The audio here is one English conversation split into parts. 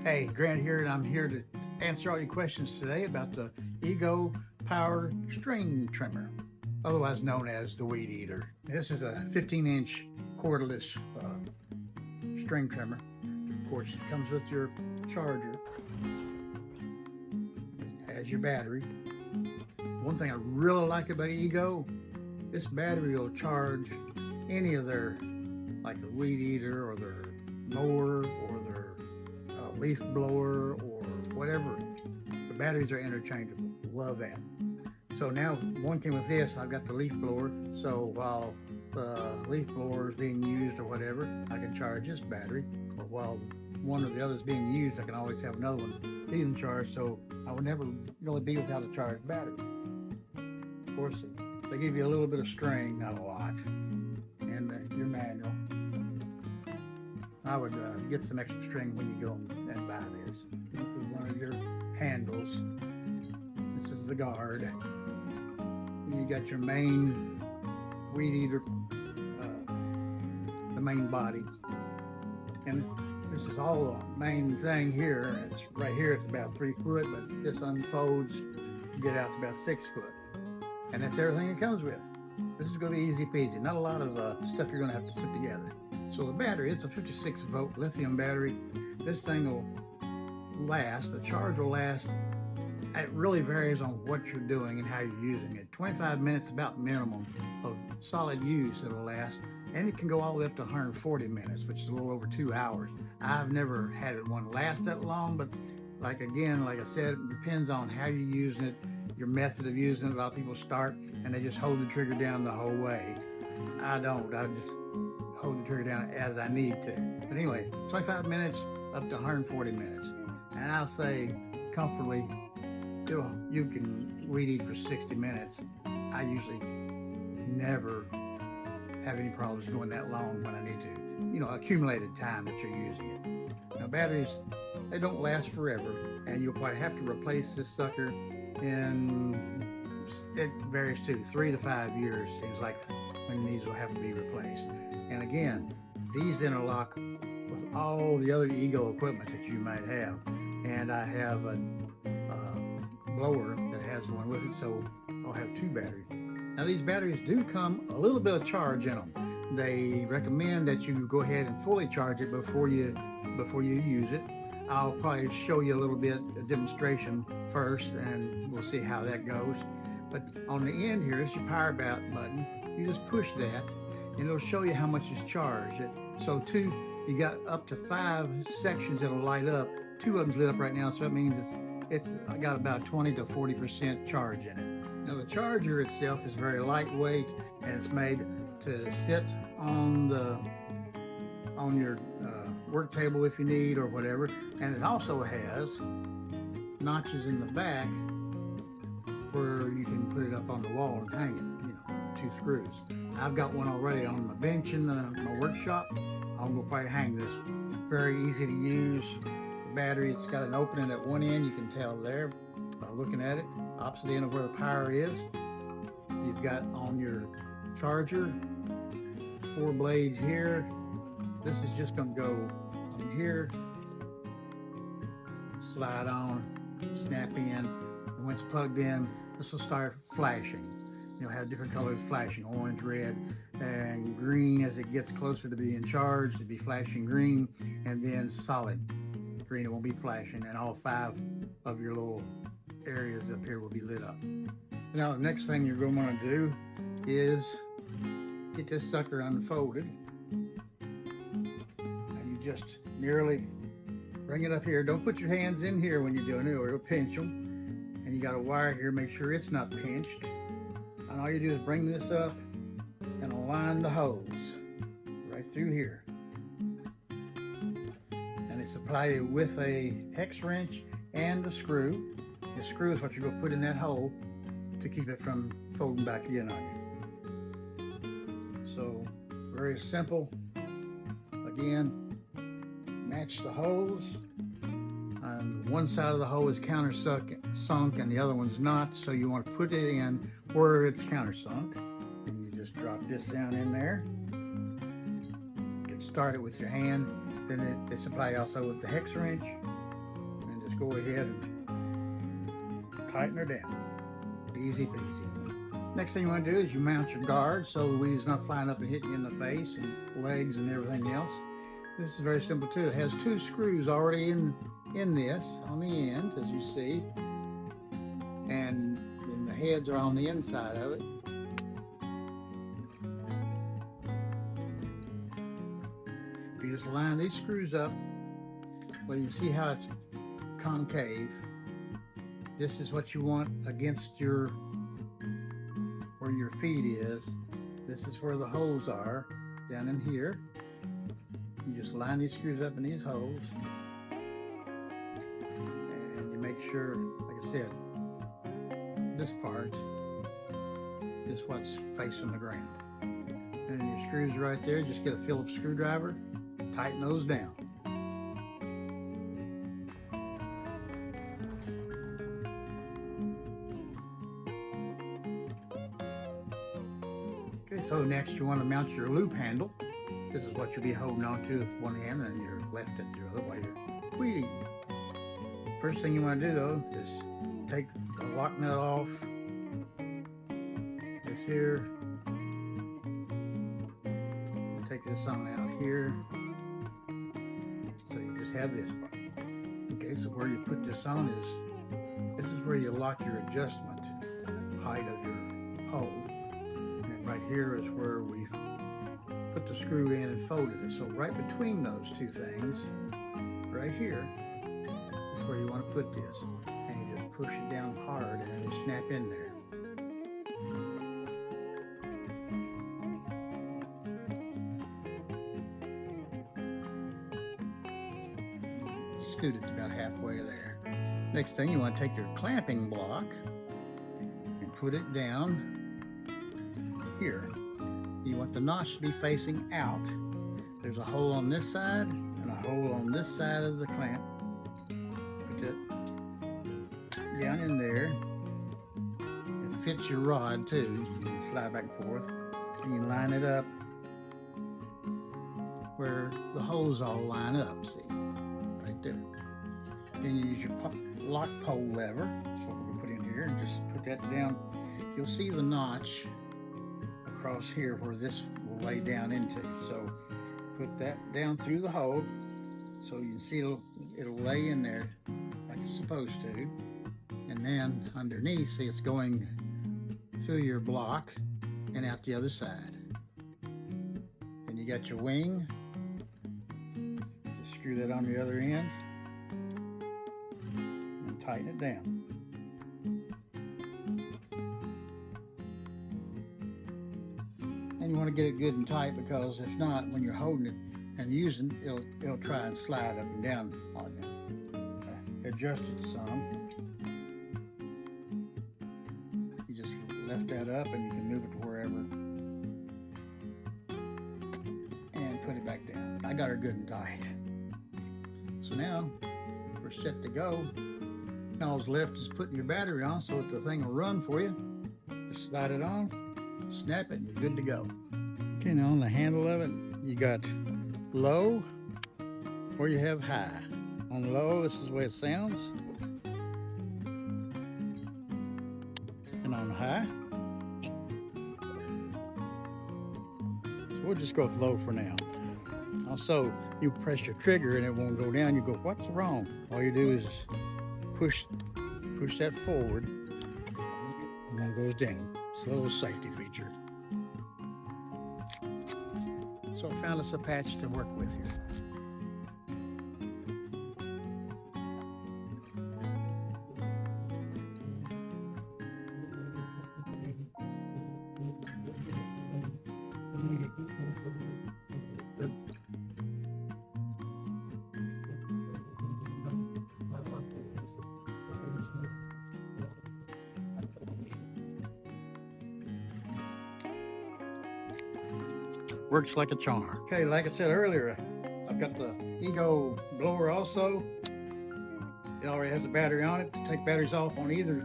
Hey, Grant here, and I'm here to answer all your questions today about the Ego Power String Trimmer, otherwise known as the Weed Eater. This is a 15-inch cordless string trimmer. Of course, it comes with your charger. It has your battery. One thing I really like about Ego, this battery will charge any of their, like the Weed Eater or their mower or their leaf blower or whatever. The batteries are interchangeable. Love that. So now one came with this. I've got the leaf blower, so while the leaf blower is being used or whatever, I can charge this battery, or while one or the other is being used, I can always have another one being charged, so I would never really be without a charged battery. Of course, they give you a little bit of string, not a lot, in your manual. I would get some extra string when you go and buy this. This is one of your handles. This is the guard. And you got your main Weed Eater, the main body. And this is all the main thing here. It's right here, it's about 3 foot, but this unfolds to get out to about 6 foot. And that's everything it comes with. This is going to be easy peasy. Not a lot of stuff you're going to have to put together. So the battery, it's a 56 volt lithium battery. This thing will last, the charge will last. It really varies on what you're doing and how you're using it. 25 minutes about minimum of solid use it'll last. And it can go all the way up to 140 minutes, which is a little over 2 hours. I've never had one last that long, but like I said, it depends on how you're using it, your method of using it. A lot of people start and they just hold the trigger down the whole way. I don't. I just hold the trigger down as I need to. But anyway, 25 minutes up to 140 minutes. And I'll say comfortably, you can weed eat for 60 minutes. I usually never have any problems going that long when I need to. Accumulated time that you're using it. Now batteries, they don't last forever, and you'll probably have to replace this sucker it varies too, 3 to 5 years seems like when these will have to be replaced. And again, these interlock with all the other Ego equipment that you might have. And I have a blower that has one with it, so I'll have 2 batteries. Now these batteries do come a little bit of charge in them. They recommend that you go ahead and fully charge it before you use it. I'll probably show you a little bit a demonstration first, and we'll see how that goes. But on the end here is your power button. You just push that, and it'll show you how much is charged. So you got up to 5 sections that'll light up. 2 of them's lit up right now, so that means it's got about 20 to 40% charge in it. Now the charger itself is very lightweight, and it's made to sit on your work table if you need or whatever. And it also has notches in the back where you can put it up on the wall and hang it, 2 screws. I've got one already on my bench in my workshop. I'm gonna probably hang this. Very easy to use. The battery, it's got an opening at one end, you can tell there by looking at it. Opposite end of where the power is. You've got on your charger 4 blades here. This is just gonna go on here, slide on, snap in, and when it's plugged in, this will start flashing. You'll have different colors flashing, orange, red, and green. As it gets closer to being charged, it'll be flashing green, and then solid green. It won't be flashing, and all 5 of your little areas up here will be lit up. Now the next thing you're going to want to do is get this sucker unfolded, and you just merely bring it up here. Don't put your hands in here when you're doing it, or it'll pinch them. And you got a wire here, make sure it's not pinched. And all you do is bring this up and align the hose right through here. And it's supplied with a hex wrench and a screw. The screw is what you're going to put in that hole to keep it from folding back in on you. So, very simple. Again, match the hose. And one side of the hole is countersunk and the other one's not, so you want to put it in where it's countersunk. And you just drop this down in there. Get started with your hand. Then they supply also with the hex wrench just go ahead and tighten her down. Easy peasy. Next thing you want to do is you mount your guard so the weed's not flying up and hitting you in the face and legs and everything else. This is very simple too. It has 2 screws already in this on the end, as you see, and the heads are on the inside of it. You just line these screws up. Well, you see how it's concave. This is what you want against where your feet is. This is where the holes are, down in here. You just line these screws up in these holes, and you make sure, like I said, this part is what's facing the ground. And your screws right there, just get a Phillips screwdriver, tighten those down. Okay, so next you want to mount your loop handle. This is what you'll be holding on to with one hand and your left at your other while you're weeding. First thing you want to do though is take the lock nut off. This here. Take this on out here. So you just have this part. Okay, so where you put this on this is where you lock your adjustment height of your hole. And right here is where we put the screw in and folded it. So right between those 2 things, right here, is where you want to put this. And you just push it down hard and it'll snap in there. Scoot it about halfway there. Next thing, you want to take your clamping block and put it down here. You want the notch to be facing out. There's a hole on this side and a hole on this side of the clamp. Put it down in there. It fits your rod too. You can slide back and forth. So you can line it up where the holes all line up, see? Right there. Then you use your lock pole lever. That's what we're going to put in here. And just put that down. You'll see the notch across here where this will lay down into. So put that down through the hole so you can see it'll lay in there like it's supposed to. And then underneath, see, it's going through your block and out the other side. And you got your wing. Just screw that on the other end and tighten it down. And you want to get it good and tight, because if not, when you're holding it and using it, it'll try and slide up and down on you. Adjust it some. You just lift that up and you can move it to wherever and put it back down. I got her good and tight. So now we're set to go. All that's left is putting your battery on so that the thing will run for you. Just slide it on, snap it, and you're good to go. Okay, now on the handle of it, you got low or you have high. On low, this is the way it sounds. And on high, so we'll just go with low for now. Also, you press your trigger and it won't go down. You go, what's wrong? All you do is push that forward and then it goes down. It's a little safety feature. So I found us a patch to work with here. Works like a charm. Okay, like I said earlier, I've got the Ego blower also. It already has a battery on it. To take batteries off on either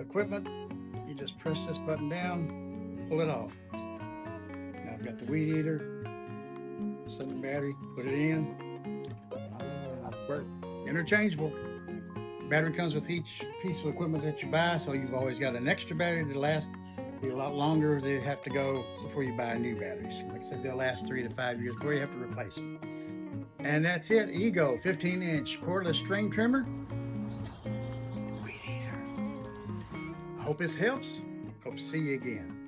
equipment, you just press this button down, pull it off. Now I've got the weed eater, set the battery, put it in, work. interchangeable. Battery comes with each piece of equipment that you buy, so you've always got an extra battery that lasts a lot longer. They have to go before you buy new batteries. Like I said, they'll last 3 to 5 years before you have to replace them. And that's it. Ego 15-inch cordless string trimmer. Weed eater. I hope this helps. Hope to see you again.